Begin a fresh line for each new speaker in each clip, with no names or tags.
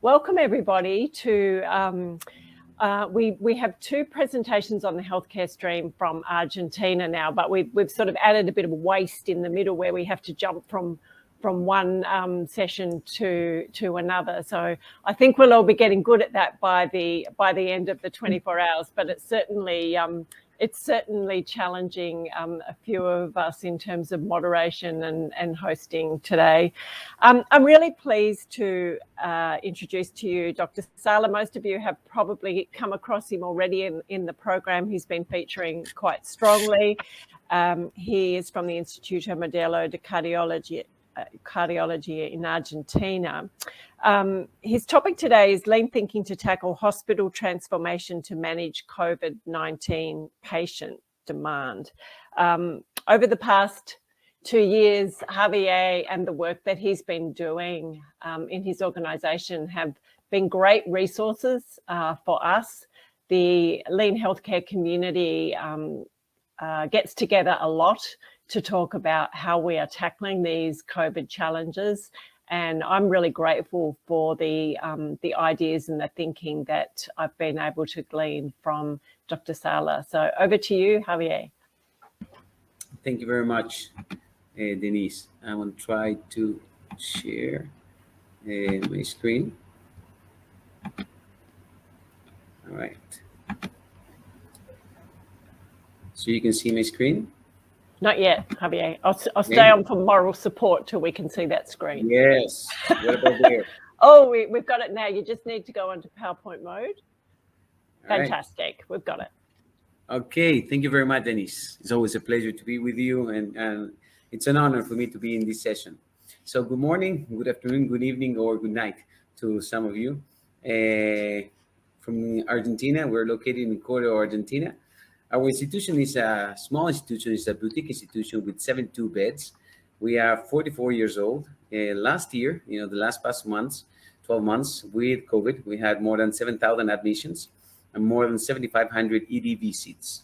Welcome everybody to, we have two presentations on the healthcare stream from Argentina now, but we've sort of added a bit of waste in the middle where we have to jump from one session to another. So I think we'll all be getting good at that by the end of the 24 hours, but it's certainly challenging a few of us in terms of moderation and hosting today. I'm really pleased to introduce to you Dr. Sala. Most of you have probably come across him already in the program. He's been featuring quite strongly. He is from the Instituto Modelo de Cardiology in Argentina. His topic today is lean thinking to tackle hospital transformation to manage COVID-19 patient demand. Over the past 2 years, Javier and the work that he's been doing in his organization have been great resources for us. The lean healthcare community gets together a lot to talk about how we are tackling these COVID challenges. And I'm really grateful for the ideas and the thinking that I've been able to glean from Dr. Sala. So over to you, Javier.
Thank you very much, Denise. I will try to share my screen. All right. So you can see my screen?
Not yet, Javier. I'll stay on for moral support till we can see that screen.
Yes. What about there?
Oh, we've got it now. You just need to go onto PowerPoint mode. Fantastic. Right. We've got it.
Okay. Thank you very much, Denise. It's always a pleasure to be with you, and it's an honor for me to be in this session. So good morning, good afternoon, good evening, or good night to some of you. From Argentina, we're located in Córdoba, Argentina. Our institution is a small institution. It's a boutique institution with 72 beds. We are 44 years old. Last year, the last past months, 12 months with COVID, we had more than 7,000 admissions and more than 7,500 ED visits.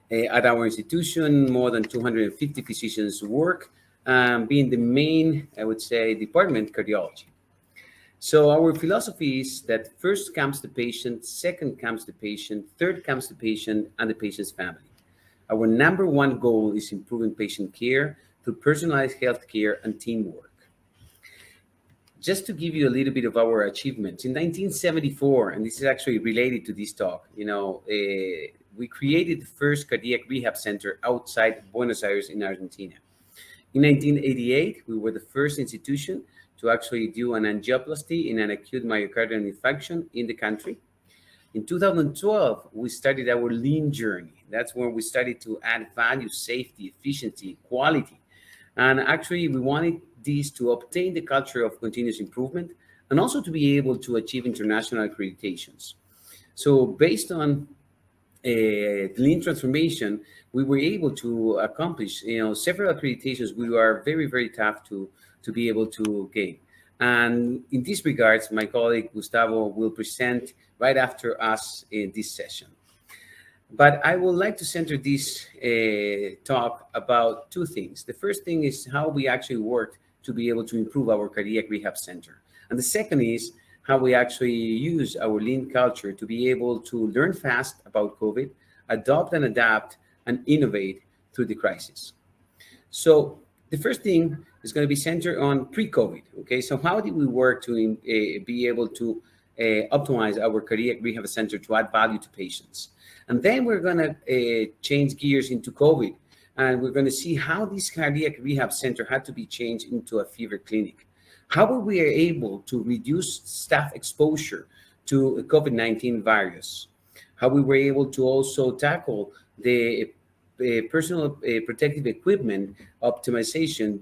At our institution, more than 250 physicians work, being the main, I would say, department, cardiology. So our philosophy is that first comes the patient, second comes the patient, third comes the patient and the patient's family. Our number one goal is improving patient care through personalized healthcare and teamwork. Just to give you a little bit of our achievements, in 1974, and this is actually related to this talk, we created the first cardiac rehab center outside Buenos Aires in Argentina. In 1988, we were the first institution to actually do an angioplasty in an acute myocardial infarction in the country. In 2012, we started our lean journey. That's when we started to add value, safety, efficiency, quality. And actually, we wanted this to obtain the culture of continuous improvement and also to be able to achieve international accreditations. So based on lean transformation, we were able to accomplish several accreditations. We are very, very tough to be able to gain. And in this regards, my colleague Gustavo will present right after us in this session. But I would like to center this talk about two things. The first thing is how we actually worked to be able to improve our cardiac rehab center. And the second is how we actually use our lean culture to be able to learn fast about COVID, adopt and adapt, and innovate through the crisis. So the first thing is going to be centered on pre-COVID. Okay, so how did we work to be able to optimize our cardiac rehab center to add value to patients? And then we're going to change gears into COVID, and we're going to see how this cardiac rehab center had to be changed into a fever clinic. How were we able to reduce staff exposure to COVID-19 virus? How we were able to also tackle the personal protective equipment optimization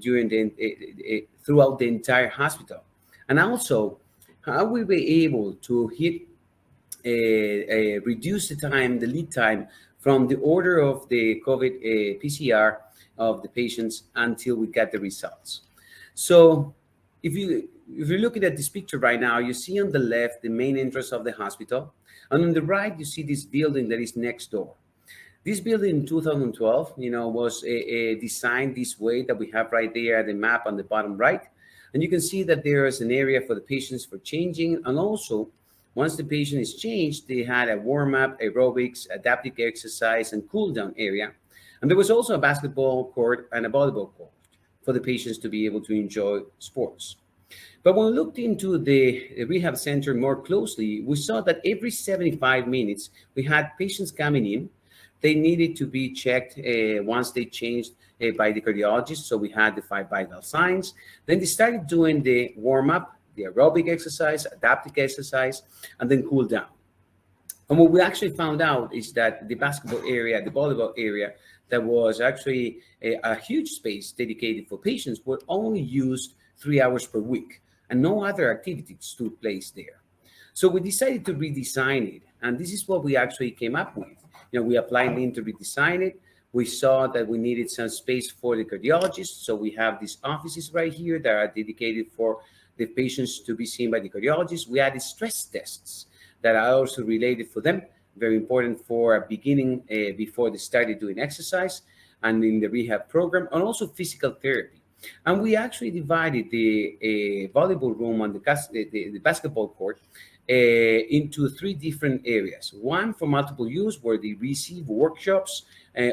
throughout the entire hospital, and also how we were able to reduce the lead time from the order of the COVID PCR of the patients until we got the results. So if you're looking at this picture right now, you see on the left the main entrance of the hospital, and on the right you see this building that is next door. This building in 2012, was designed this way that we have right there, the map on the bottom right. And you can see that there is an area for the patients for changing. And also, once the patient is changed, they had a warm-up, aerobics, adaptive exercise, and cool-down area. And there was also a basketball court and a volleyball court for the patients to be able to enjoy sports. But when we looked into the rehab center more closely, we saw that every 75 minutes, we had patients coming in. They needed to be checked once they changed by the cardiologist. So we had the 5 vital signs. Then they started doing the warm-up, the aerobic exercise, adaptive exercise, and then cool down. And what we actually found out is that the basketball area, the volleyball area, that was actually a huge space dedicated for patients, were only used 3 hours per week, and no other activities took place there. So we decided to redesign it, and this is what we actually came up with. We applied Lean to redesign it. We saw that we needed some space for the cardiologists, so we have these offices right here that are dedicated for the patients to be seen by the cardiologist. We added stress tests that are also related for them, very important for a beginning before they started doing exercise and in the rehab program, and also physical therapy. And we actually divided the volleyball room and the basketball court into 3 different areas. One for multiple use, where they receive workshops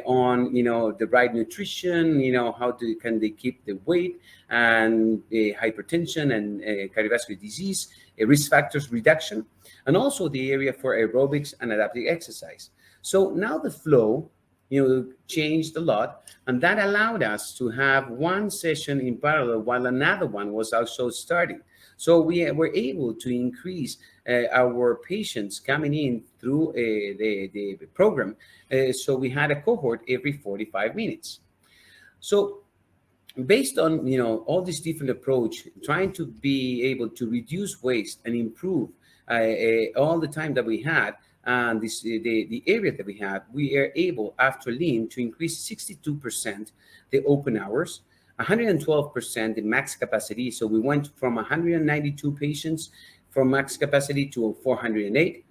on, the right nutrition, how can they keep the weight, and hypertension and cardiovascular disease, risk factors reduction, and also the area for aerobics and adaptive exercise. So now the flow, changed a lot, and that allowed us to have one session in parallel while another one was also starting. So we were able to increase our patients coming in through the program. So we had a cohort every 45 minutes. So based on all this different approach, trying to be able to reduce waste and improve all the time that we had, and the area that we are able, after Lean, to increase 62% the open hours, 112% the max capacity. So we went from 192 patients from max capacity to 408.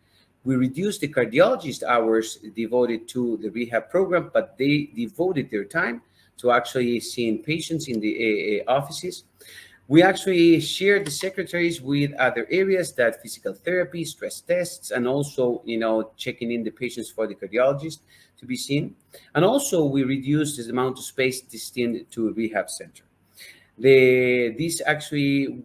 We reduced the cardiologist hours devoted to the rehab program, but they devoted their time to actually seeing patients in the offices. We actually shared the secretaries with other areas, that physical therapy, stress tests, and also, checking in the patients for the cardiologist to be seen. And also we reduced the amount of space destined to a rehab center. This actually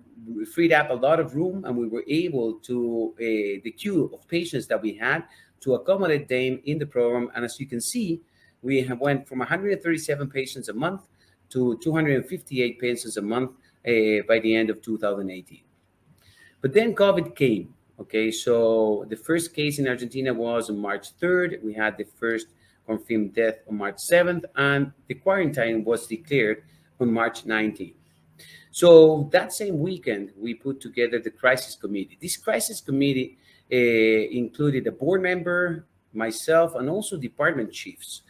freed up a lot of room, and we were able to, the queue of patients that we had, to accommodate them in the program. And as you can see, we have went from 137 patients a month to 258 patients a month by the end of 2018. But then COVID came. Okay, so the first case in Argentina was on March 3rd. We had the first confirmed death on March 7th, and the quarantine was declared on March 19th. So that same weekend, we put together the crisis committee. This crisis committee included a board member, myself, and also department chiefs.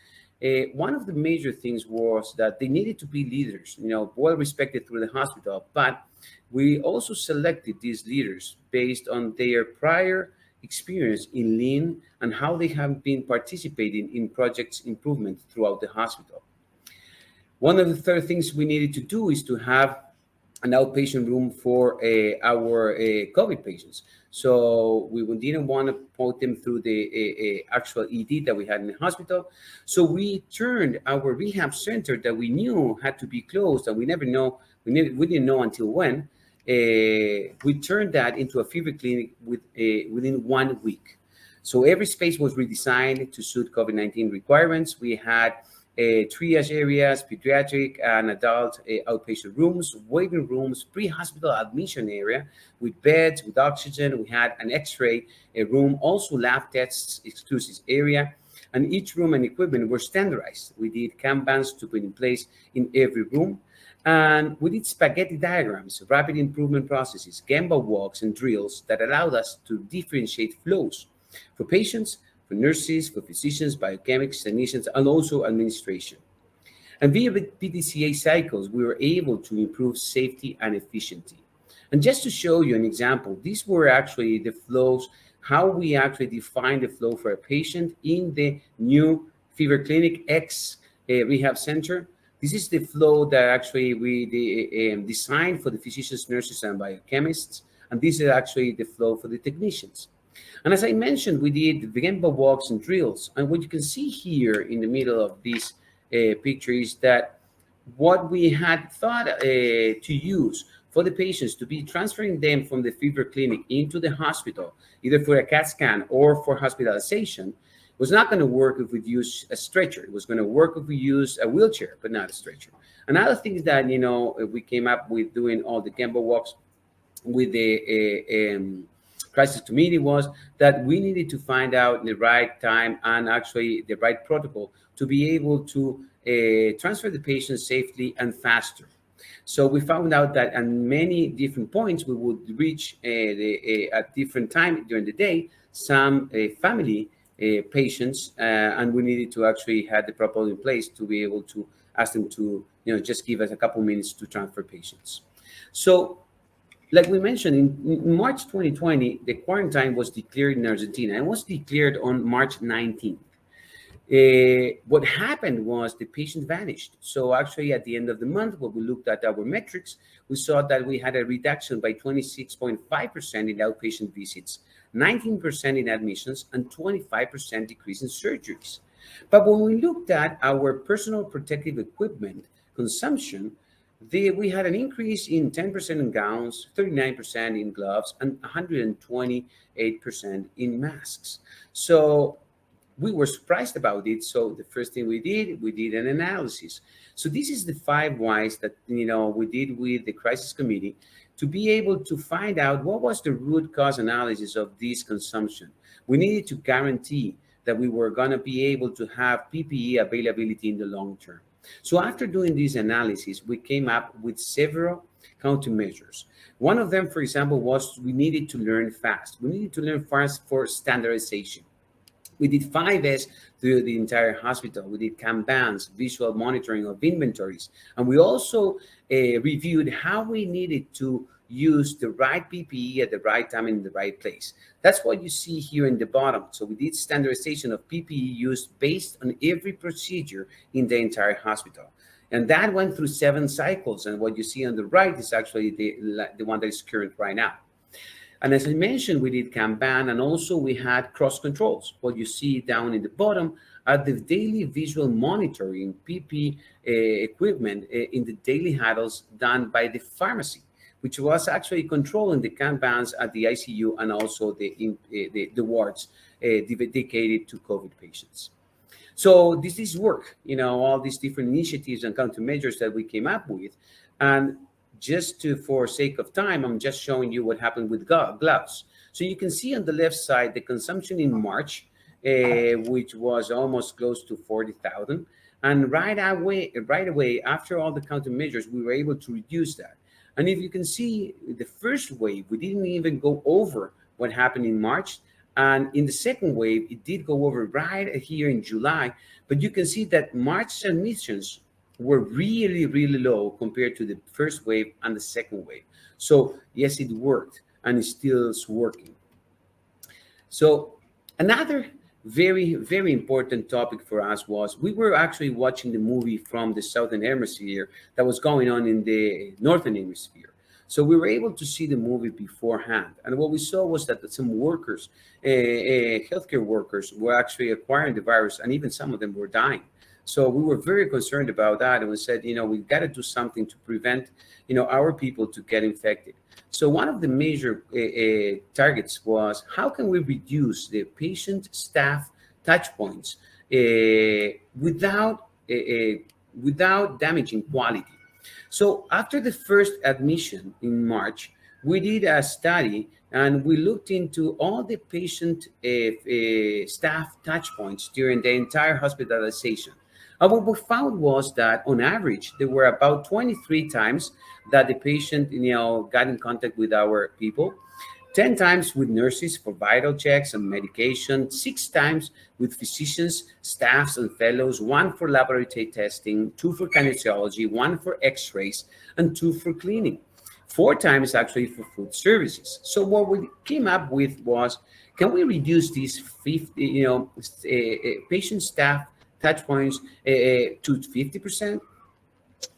One of the major things was that they needed to be leaders, well respected through the hospital, but we also selected these leaders based on their prior experience in Lean and how they have been participating in projects improvement throughout the hospital. One of the third things we needed to do is to have an outpatient room for our COVID patients. So we didn't want to put them through the actual ED that we had in the hospital. So we turned our rehab center that we knew had to be closed, and we didn't know until when. We turned that into a fever clinic within 1 week. So every space was redesigned to suit COVID-19 requirements. We had triage areas, pediatric and adult outpatient rooms, waiting rooms, pre-hospital admission area with beds, with oxygen. We had an X-ray room, also lab tests, exclusive area, and each room and equipment were standardized. We did Kanbans to put in place in every room, and we did spaghetti diagrams, rapid improvement processes, Gemba walks, and drills that allowed us to differentiate flows for patients, for nurses, for physicians, biochemists, technicians, and also administration. And via PDCA cycles, we were able to improve safety and efficiency. And just to show you an example, these were actually the flows, how we actually define the flow for a patient in the new Fever Clinic X rehab center. This is the flow that actually we designed for the physicians, nurses, and biochemists. And this is actually the flow for the technicians. And as I mentioned, we did Gemba walks and drills. And what you can see here in the middle of this picture is that what we had thought to use for the patients to be transferring them from the fever clinic into the hospital, either for a CAT scan or for hospitalization, was not going to work if we use a stretcher. It was going to work if we use a wheelchair, but not a stretcher. Another thing that, we came up with doing all the Gemba walks with the crisis committee was that we needed to find out the right time and actually the right protocol to be able to transfer the patient safely and faster. So we found out that at many different points we would reach at different time during the day some family patients, and we needed to actually have the protocol in place to be able to ask them to just give us a couple minutes to transfer patients. So like we mentioned, in March 2020, the quarantine was declared in Argentina and was declared on March 19th. What happened was the patient vanished. So actually at the end of the month, when we looked at our metrics, we saw that we had a reduction by 26.5% in outpatient visits, 19% in admissions, and 25% decrease in surgeries. But when we looked at our personal protective equipment consumption, we had an increase in 10% in gowns, 39% in gloves, and 128% in masks. So we were surprised about it. So the first thing we did an analysis. So this is the 5 whys that we did with the crisis committee to be able to find out what was the root cause analysis of this consumption. We needed to guarantee that we were going to be able to have PPE availability in the long term. So after doing this analysis, we came up with several countermeasures. One of them, for example, was we needed to learn fast. We needed to learn fast for standardization. We did 5S through the entire hospital. We did Kanbans, visual monitoring of inventories. And we also reviewed how we needed to use the right PPE at the right time in the right place. That's what you see here in the bottom. So we did standardization of PPE used based on every procedure in the entire hospital. And that went through 7 cycles. And what you see on the right is actually the one that is current right now. And as I mentioned, we did Kanban, and also we had cross controls. What you see down in the bottom are the daily visual monitoring PP equipment in the daily huddles done by the pharmacy, which was actually controlling the Kanbans at the ICU and also the wards dedicated to COVID patients. So this is work, all these different initiatives and countermeasures that we came up with. And just for sake of time, I'm just showing you what happened with gloves. So you can see on the left side, the consumption in March, which was almost close to 40,000. And right away, after all the countermeasures, we were able to reduce that. And if you can see the first wave, we didn't even go over what happened in March. And in the second wave, it did go over right here in July. But you can see that March admissions were really, really low compared to the first wave and the second wave. So yes, it worked, and it still is working. So another very, very important topic for us was we were actually watching the movie from the Southern Hemisphere that was going on in the Northern Hemisphere. So we were able to see the movie beforehand. And what we saw was that some workers, healthcare workers, were actually acquiring the virus, and even some of them were dying. So we were very concerned about that, and we said, we've got to do something to prevent, our people to get infected. So one of the major targets was how can we reduce the patient-staff touch points without damaging quality. So after the first admission in March, we did a study and we looked into all the patient staff touch points during the entire hospitalization. And what we found was that on average, there were about 23 times that the patient, got in contact with our people, 10 times with nurses for vital checks and medication, 6 times with physicians, staffs, and fellows, 1 for laboratory testing, 2 for kinesiology, 1 for x-rays, and 2 for cleaning, 4 times actually for food services. So what we came up with was, can we reduce these 50, patient staff touch points to 50%?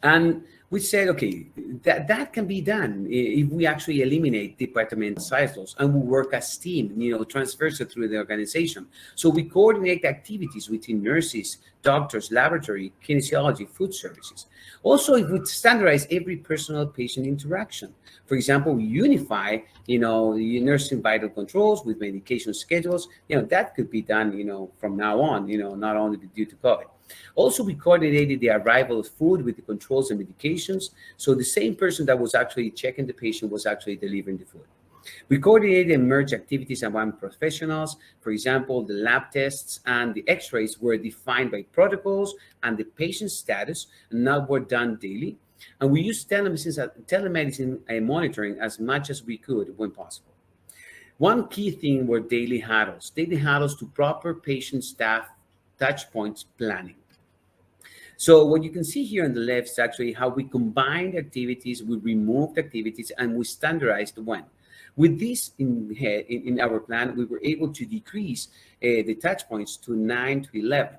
And we said, okay, that can be done if we actually eliminate department silos and we work as team, transversal through the organization. So we coordinate activities within nurses, doctors, laboratory, kinesiology, food services. Also, if we standardize every personal patient interaction, for example, we unify, the nursing vital controls with medication schedules, that could be done, from now on, not only due to COVID. Also, we coordinated the arrival of food with the controls and medications. So the same person that was actually checking the patient was actually delivering the food. We coordinated and merged activities among professionals. For example, the lab tests and the x-rays were defined by protocols and the patient status, and now were done daily. And we used telemedicine monitoring as much as we could when possible. One key thing were daily huddles to proper patient staff touch points planning. So what you can see here on the left is actually how we combined activities, we removed activities, and we standardized when. With this in our plan, we were able to decrease the touch points to 9 to 11.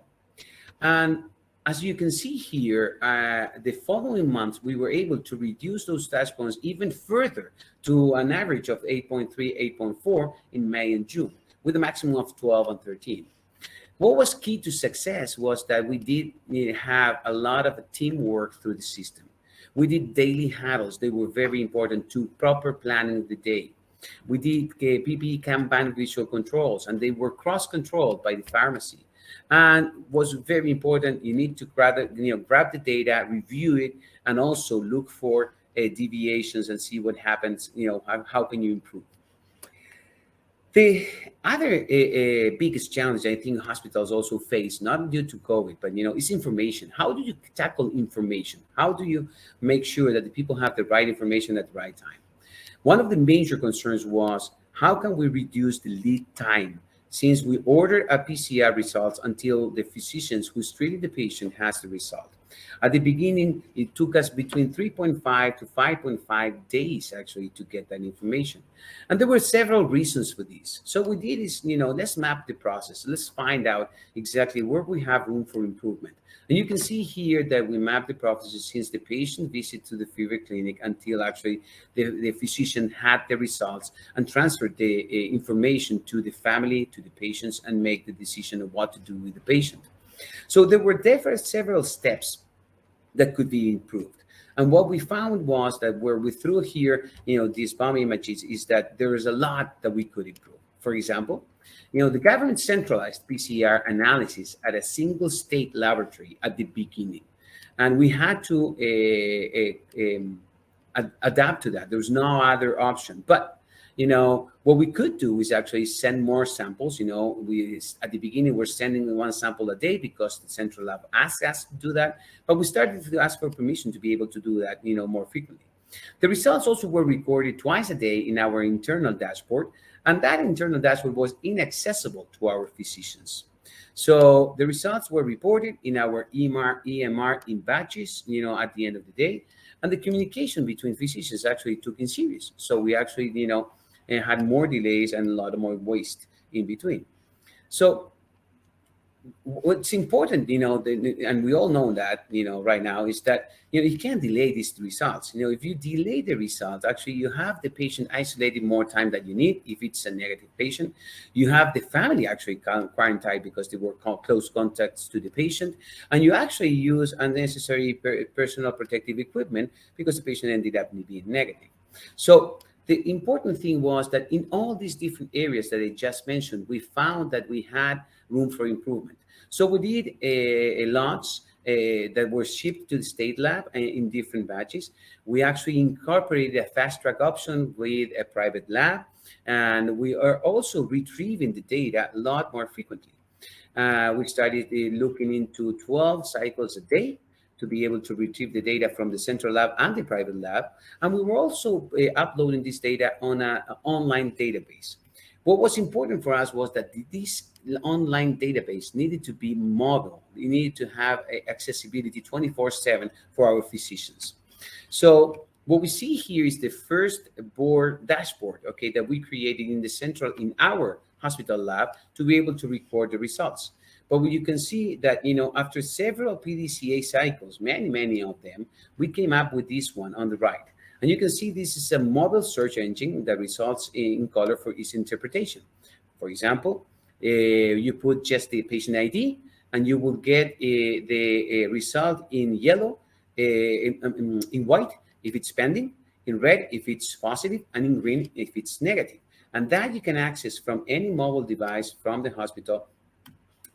And as you can see here, the following months, we were able to reduce those touch points even further to an average of 8.3, 8.4 in May and June, with a maximum of 12 and 13. What was key to success was that we did have a lot of teamwork through the system. We did daily huddles. They were very important to proper planning of the day. We did PPE campaign visual controls, and they were cross-controlled by the pharmacy. And was very important, you need to grab the data, review it, and also look for deviations and see what happens, how can you improve. The other biggest challenge I think hospitals also face, not due to COVID, but is information. How do you tackle information? How do you make sure that the people have the right information at the right time? One of the major concerns was how can we reduce the lead time since we ordered a PCR results until the physicians who's treating the patient has the result. At the beginning, it took us between 3.5 to 5.5 days actually to get that information. And there were several reasons for this. So what we did is, let's map the process. Let's find out exactly where we have room for improvement. And you can see here that we mapped the process since the patient visit to the fever clinic until actually the physician had the results and transferred the information to the family, to the patients, and make the decision of what to do with the patient. So there were therefore several steps that could be improved. And what we found was that where we threw here, these bomb images, is that there is a lot that we could improve. For example, the government centralized PCR analysis at a single state laboratory at the beginning. And we had to adapt to that. There was no other option. But what we could do is actually send more samples. We at the beginning we're sending one sample a day because the central lab asked us to do that. But we started to ask for permission to be able to do that, more frequently. The results also were recorded twice a day in our internal dashboard, and that internal dashboard was inaccessible to our physicians. So the results were reported in our EMR in batches, at the end of the day, and the communication between physicians actually took in serious. So we actually, had more delays and a lot more waste in between. So what's important, and we all know that, right now, is that, you can't delay these results. If you delay the results, actually, you have the patient isolated more time than you need if it's a negative patient. You have the family actually quarantined because they were close contacts to the patient. And you actually use unnecessary personal protective equipment because the patient ended up being negative. So the important thing was that in all these different areas that I just mentioned, we found that we had room for improvement. So we did a lots that were shipped to the state lab in different batches. We actually incorporated a fast track option with a private lab, and we are also retrieving the data a lot more frequently. We started looking into 12 cycles a day to be able to retrieve the data from the central lab and the private lab. And we were also uploading this data on an online database. What was important for us was that this online database needed to be mobile. It needed to have accessibility 24/7 for our physicians. So what we see here is the first dashboard, okay, that we created in our hospital lab to be able to record the results. But you can see that, after several PDCA cycles, many of them, we came up with this one on the right. And you can see this is a mobile search engine that results in color for easy interpretation. For example, you put just the patient ID, and you will get the result in yellow, in white if it's pending, in red if it's positive, and in green if it's negative. And that you can access from any mobile device from the hospital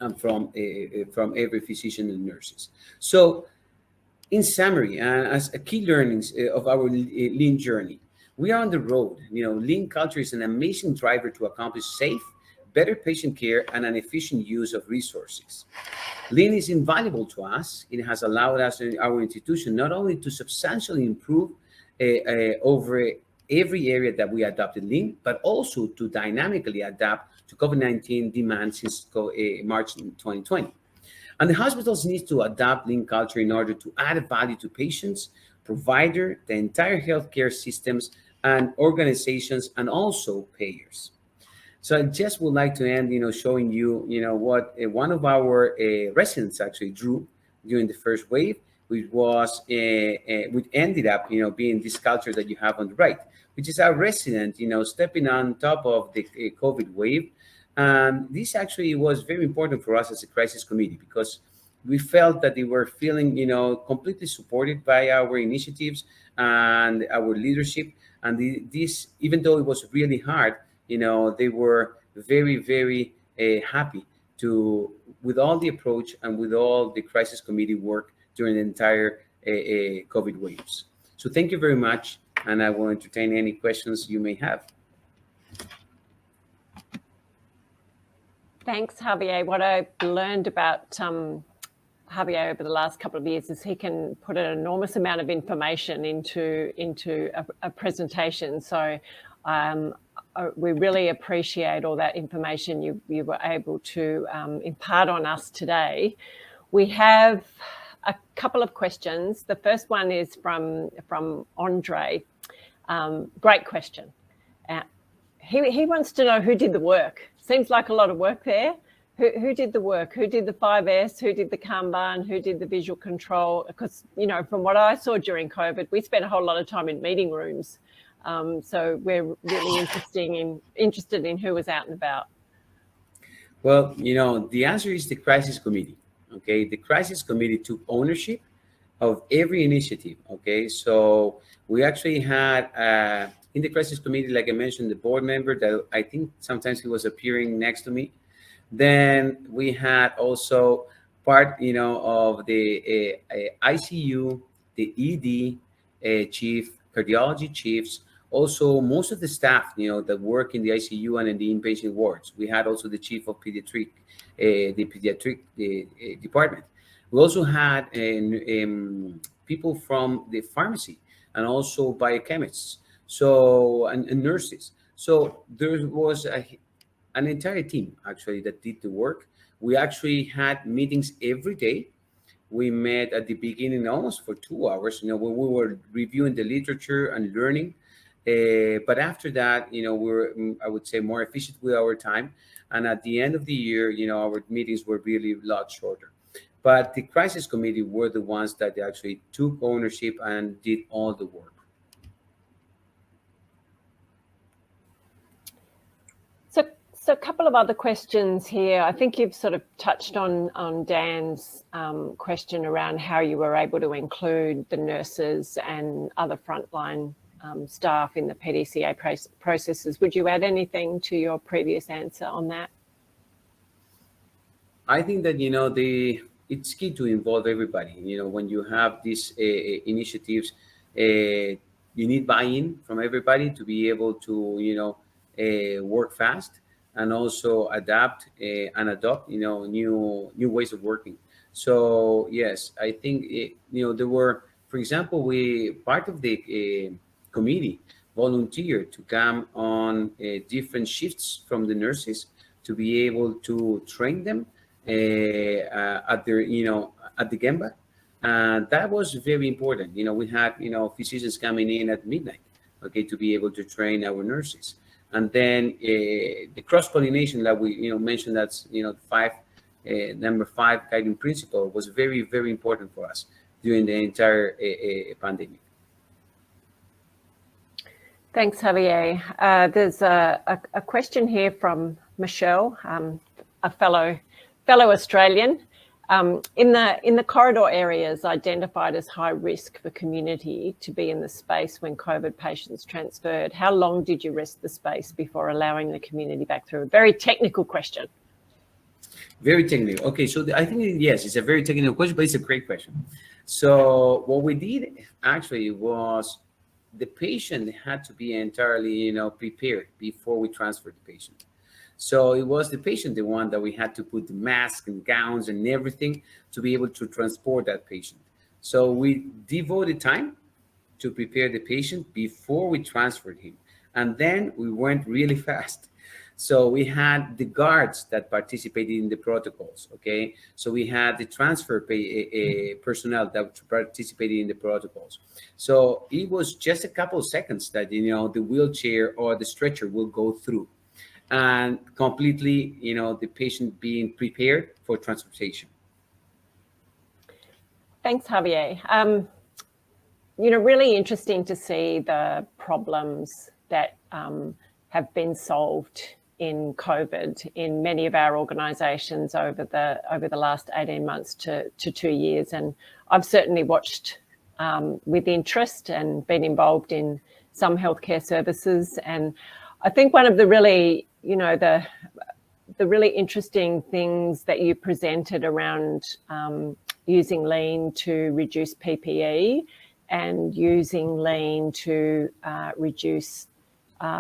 and from every physician and nurses. So, in summary, as a key learnings of our lean journey, we are on the road. Lean culture is an amazing driver to accomplish safe, better patient care, and an efficient use of resources. Lean is invaluable to us. It has allowed us in our institution not only to substantially improve over every area that we adopted Lean, but also to dynamically adapt to COVID-19 demand since March 2020. And the hospitals need to adopt Lean culture in order to add value to patients, provider, the entire healthcare systems, and organizations, and also payers. So I just would like to end, showing you, what one of our residents actually drew during the first wave, which was, which ended up, being this culture that you have on the right, which is our resident, stepping on top of the COVID wave. And this actually was very important for us as a crisis committee, because we felt that they were feeling, completely supported by our initiatives and our leadership. And this, even though it was really hard, they were very, very happy with all the approach and with all the crisis committee work during the entire COVID waves. So thank you very much, and I will entertain any questions you may have.
Thanks, Javier. What I've learned about Javier over the last couple of years is he can put an enormous amount of information into a presentation. So we really appreciate all that information you were able to impart on us today. We have a couple of questions. The first one is from Andre. Great question. He wants to know who did the work. Seems like a lot of work there. Who did the work? Who did the 5S? Who did the Kanban? Who did the visual control? Because, from what I saw during COVID, we spent a whole lot of time in meeting rooms. So we're really interested in who was out and about.
Well, the answer is the crisis committee. Okay, the crisis committee took ownership of every initiative. Okay, so we actually had in the crisis committee, like I mentioned, the board member that I think sometimes he was appearing next to me. Then we had also part, of the ICU, the ED chief, cardiology chiefs, also most of the staff, that work in the ICU and in the inpatient wards. We had also the chief of the pediatric department. We also had people from the pharmacy and also biochemists, and nurses. So there was an entire team actually that did the work. We actually had meetings every day. We met at the beginning almost for 2 hours, when we were reviewing the literature and learning. But after that, we were, I would say, more efficient with our time. And at the end of the year, our meetings were really a lot shorter. But the crisis committee were the ones that actually took ownership and did all the work.
So a couple of other questions here. I think you've sort of touched on Dan's question around how you were able to include the nurses and other frontline staff in the PDCA processes. Would you add anything to your previous answer on that?
I think that, it's key to involve everybody. When you have these initiatives, you need buy-in from everybody to be able to, work fast and also adapt and adopt, new ways of working. So yes, I think there were, for example, part of the committee volunteered to come on different shifts from the nurses to be able to train them at their, at the Gemba. And that was very important. We had, physicians coming in at midnight, okay, to be able to train our nurses. And then the cross-pollination that we, mentioned, that's, 5 number 5 guiding principle was very, very important for us during the entire pandemic.
Thanks, Javier. There's a question here from Michelle, a fellow Australian. In the corridor areas identified as high risk for community to be in the space when COVID patients transferred, how long did you rest the space before allowing the community back through? A very technical question.
Very technical. Okay, so I think, yes, it's a very technical question, but it's a great question. So what we did actually was the patient had to be entirely, prepared before we transferred the patient. So it was the patient, the one that we had to put the mask and gowns and everything to be able to transport that patient. So we devoted time to prepare the patient before we transferred him. And then we went really fast. So we had the guards that participated in the protocols, okay? So we had the transfer personnel that participated in the protocols. So it was just a couple of seconds that, the wheelchair or the stretcher will go through, and completely, the patient being prepared for transportation.
Thanks, Javier. Really interesting to see the problems that have been solved in COVID in many of our organisations over the last 18 months to 2 years, and I've certainly watched with interest and been involved in some healthcare services. And I think one of the really, the really interesting things that you presented around using lean to reduce PPE and using lean to reduce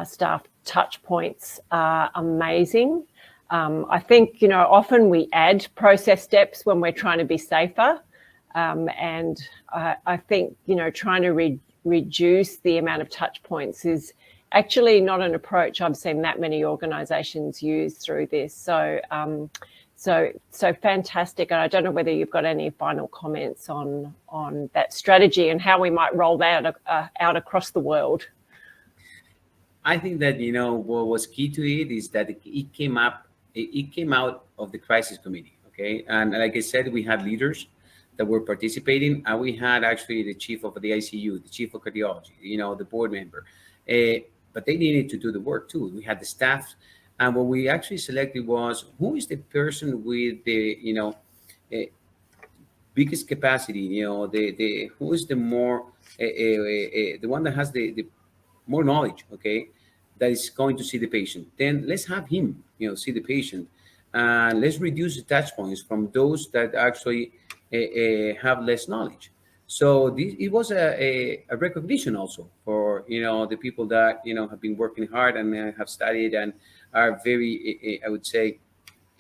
staff touch points are amazing. I think, often we add process steps when we're trying to be safer. And I think, trying to reduce the amount of touch points is actually not an approach I've seen that many organisations use through this. So fantastic. And I don't know whether you've got any final comments on that strategy and how we might roll that out across the world.
I think that, what was key to it is that it came out of the crisis committee, okay? And like I said, we had leaders that were participating, and we had actually the chief of the ICU, the chief of cardiology, the board member. But they needed to do the work too. We had the staff, and what we actually selected was who is the person with the, biggest capacity, who is the more, the one that has the more knowledge, okay, that is going to see the patient. Then let's have him, see the patient, and let's reduce the touch points from those that actually have less knowledge. So it was a recognition also for, the people that, have been working hard and have studied and are very, I would say,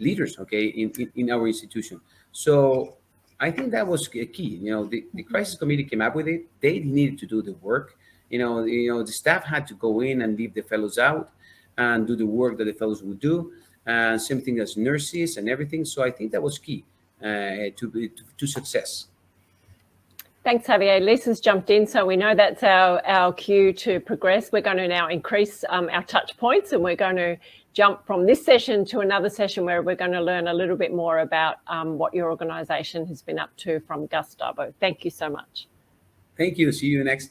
leaders, okay, in our institution. So I think that was key. The crisis committee came up with it. They needed to do the work. The staff had to go in and leave the fellows out and do the work that the fellows would do. Same thing as nurses and everything. So I think that was key to success.
Thanks, Javier. Lisa's jumped in, so we know that's our cue to progress. We're going to now increase our touch points, and we're going to jump from this session to another session where we're going to learn a little bit more about what your organisation has been up to from Gustavo. Thank you so much.
Thank you. See you next.